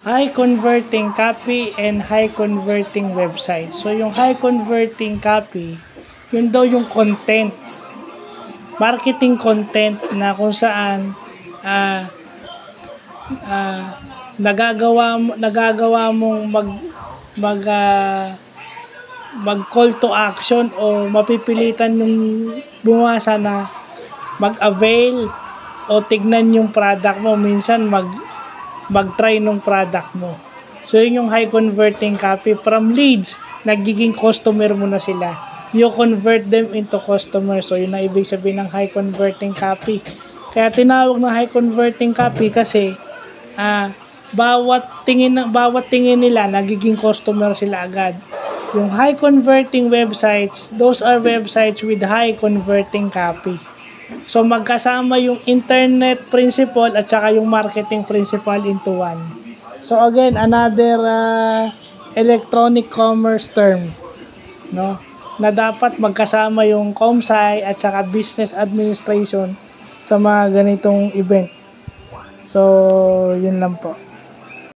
High converting copy and high converting website. So yung high converting copy, yun daw yung content, marketing content na kung saan ah nagagawa mong mag call to action o mapipilitan yung bumasa na mag-avail o tignan yung product mo, minsan mag-try nung product mo. So yun yung high converting copy. From leads, nagiging customer mo na sila. You convert them into customer. So yun ang ibig sabihin ng high converting copy. Kaya tinawag na high converting copy kasi bawat tingin nila nagiging customer sila agad. Yung high converting websites, those are websites with high converting copy. So magkasama yung internet principle at saka yung marketing principle into one. So again, another electronic commerce term, no? Na dapat magkasama yung ComSci at saka business administration sa mga ganitong event. So yun lang po.